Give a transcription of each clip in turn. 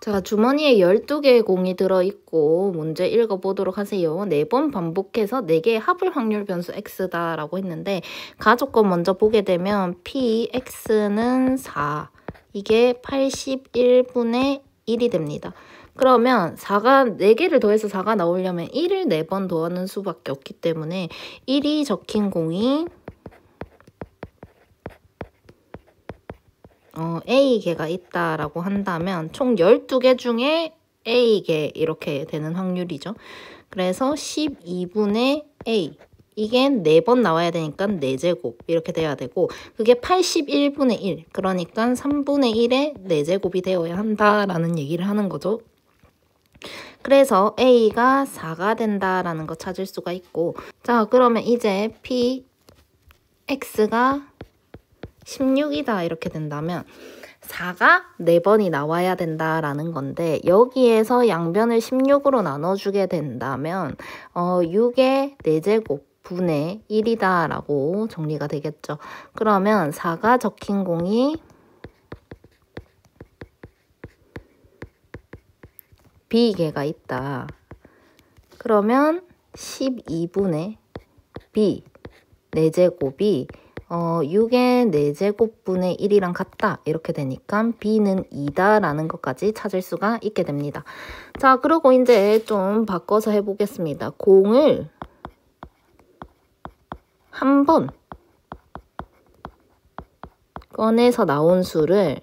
자, 주머니에 12개의 공이 들어있고 문제 읽어보도록 하세요. 4번 반복해서 4개의 합을 확률 변수 x다라고 했는데 가조건 먼저 보게 되면 px는 4, 이게 81분의 1이 됩니다. 그러면 4개를 더해서 4가 나오려면 1을 4번 더하는 수밖에 없기 때문에 1이 적힌 공이 A개가 있다라고 한다면 총 12개 중에 A개 이렇게 되는 확률이죠. 그래서 12분의 A, 이게 4번 나와야 되니까 4제곱 이렇게 돼야 되고, 그게 81분의 1, 그러니까 3분의 1의 4제곱이 되어야 한다라는 얘기를 하는 거죠. 그래서 A가 4가 된다라는 거 찾을 수가 있고, 자, 그러면 이제 Px가 16이다 이렇게 된다면 4가 4번이 나와야 된다라는 건데, 여기에서 양변을 16으로 나눠주게 된다면 6의 4제곱 분의 1이다 라고 정리가 되겠죠. 그러면 4가 적힌 공이 B개가 있다. 그러면 12분의 B 4제곱이 6의 4제곱분의 1이랑 같다 이렇게 되니까 B는 2다라는 것까지 찾을 수가 있게 됩니다. 자, 그리고 이제 좀 바꿔서 해보겠습니다. 공을 한 번 꺼내서 나온 수를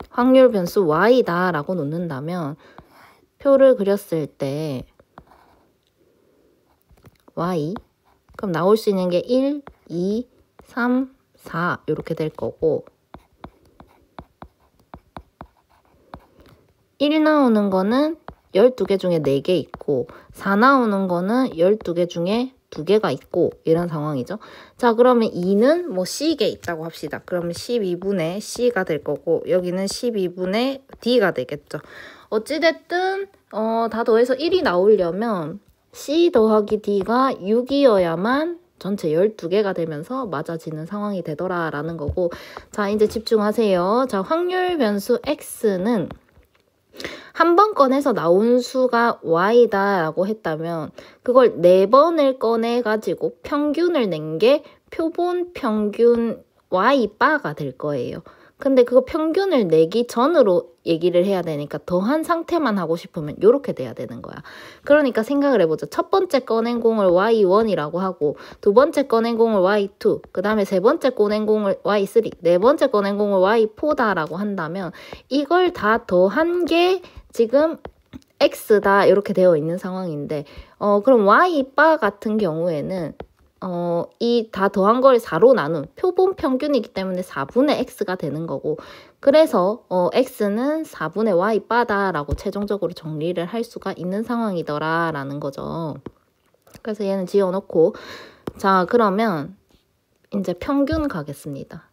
확률 변수 y다 라고 놓는다면 표를 그렸을 때 y, 그럼 나올 수 있는 게 1, 2, 3, 4 이렇게 될 거고, 1 나오는 거는 12개 중에 4개 있고 4 나오는 거는 12개 중에 2개가 있고 이런 상황이죠. 자, 그러면 2는 뭐 C개 있다고 합시다. 그러면 12분의 C가 될 거고, 여기는 12분의 D가 되겠죠. 어찌됐든 다 더해서 1이 나오려면 C 더하기 D가 6이어야만 전체 12개가 되면서 맞아지는 상황이 되더라라는 거고, 자, 이제 집중하세요. 자, 확률 변수 X는 한 번 꺼내서 나온 수가 y다 라고 했다면 그걸 4번을 꺼내가지고 평균을 낸 게 표본 평균 y바가 될 거예요. 근데 그거 평균을 내기 전으로 얘기를 해야 되니까 더한 상태만 하고 싶으면 이렇게 돼야 되는 거야. 그러니까 생각을 해보죠. 첫 번째 꺼낸 공을 y1이라고 하고, 두 번째 꺼낸 공을 y2, 그 다음에 세 번째 꺼낸 공을 y3, 네 번째 꺼낸 공을 y4다라고 한다면 이걸 다 더한 게 지금 x다 이렇게 되어 있는 상황인데, 그럼 y바 같은 경우에는 이 다 더한 걸 4로 나눈 표본 평균이기 때문에 4분의 x가 되는 거고, 그래서 x는 4분의 y바다 라고 최종적으로 정리를 할 수가 있는 상황이더라 라는 거죠. 그래서 얘는 지워놓고, 자, 그러면 이제 평균 가겠습니다.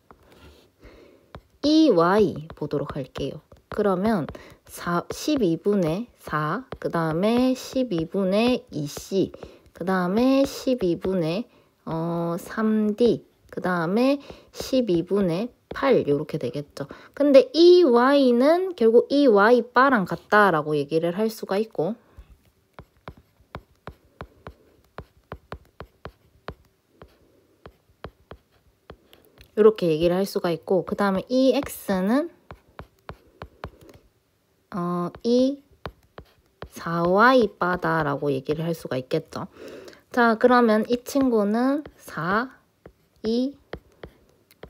이 y 보도록 할게요. 그러면 12분의 4, 그 다음에 12분의 2c, 그 다음에 12분의 3d, 그 다음에 12분의 8 이렇게 되겠죠. 근데 이 y는 결국 이 y바랑 같다라고 얘기를 할 수가 있고, 이렇게 얘기를 할 수가 있고, 그 다음에 이 x는 이 4y바다라고 얘기를 할 수가 있겠죠. 자, 그러면 이 친구는 4, 2,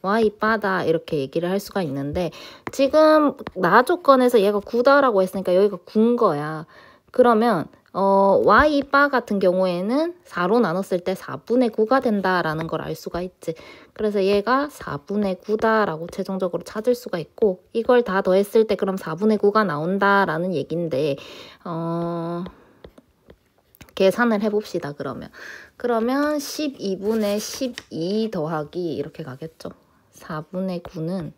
y바다 이렇게 얘기를 할 수가 있는데, 지금 나 조건에서 얘가 9다라고 했으니까 여기가 9인 거야. 그러면 y바 같은 경우에는 4로 나눴을 때 4분의 9가 된다라는 걸 알 수가 있지. 그래서 얘가 4분의 9다라고 최종적으로 찾을 수가 있고, 이걸 다 더했을 때 그럼 4분의 9가 나온다라는 얘기인데, 계산을 해봅시다. 그러면 12분의 12 더하기 이렇게 가겠죠. 4분의 9는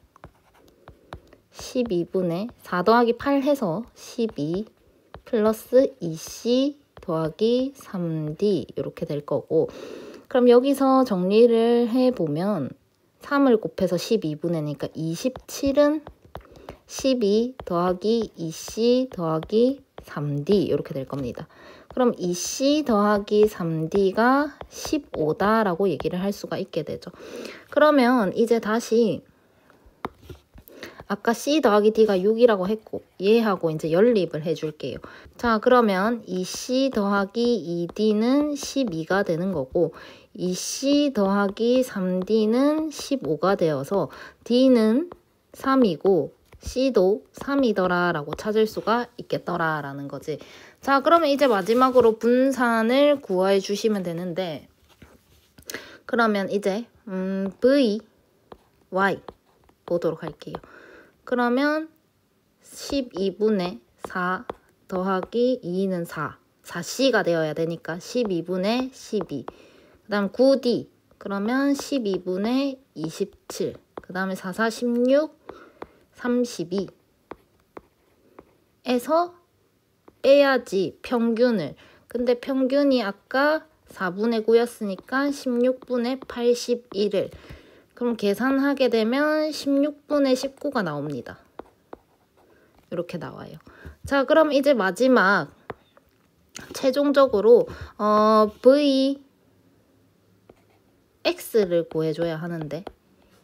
12분의 4 더하기 8 해서 12 플러스 2c 더하기 3d 이렇게 될 거고, 그럼 여기서 정리를 해보면 3을 곱해서 12분의니까 27은 12 더하기 2C 더하기 3D 이렇게 될 겁니다. 그럼 2C 더하기 3D가 15다라고 얘기를 할 수가 있게 되죠. 그러면 이제 다시 아까 C 더하기 D가 6이라고 했고 얘하고 이제 연립을 해줄게요. 자, 그러면 2C 더하기 2D는 12가 되는 거고 2C 더하기 3D는 15가 되어서 D는 3이고 C도 3이더라 라고 찾을 수가 있겠더라 라는 거지. 자, 그러면 이제 마지막으로 분산을 구해 주시면 되는데 그러면 이제 V, Y 보도록 할게요. 그러면 12분의 4 더하기 2는 4. 4C가 되어야 되니까 12분의 12. 그 다음 9D. 그러면 12분의 27. 그 다음에 4, 4, 16, 32. 에서 빼야지 평균을. 근데 평균이 아까 4분의 9였으니까 16분의 81을. 그럼 계산하게 되면 16분의 19가 나옵니다. 이렇게 나와요. 자, 그럼 이제 마지막 최종적으로 V X를 구해줘야 하는데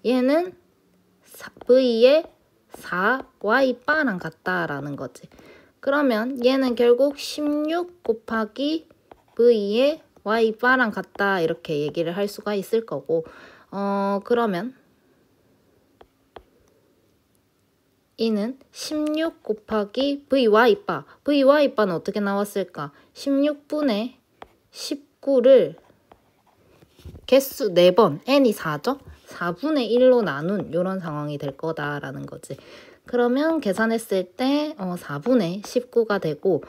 얘는 V의 4Y 바랑 같다라는 거지. 그러면 얘는 결국 16 곱하기 V의 Y 바랑 같다 이렇게 얘기를 할 수가 있을 거고 그러면 이는 16 곱하기 VY바. VY바는 어떻게 나왔을까? 16분의 19를 개수 4번, n이 4죠? 4분의 1로 나눈 이런 상황이 될 거다라는 거지. 그러면 계산했을 때 4분의 19가 되고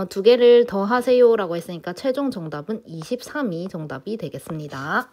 두 개를 더 하세요 라고 했으니까 최종 정답은 23이 정답이 되겠습니다.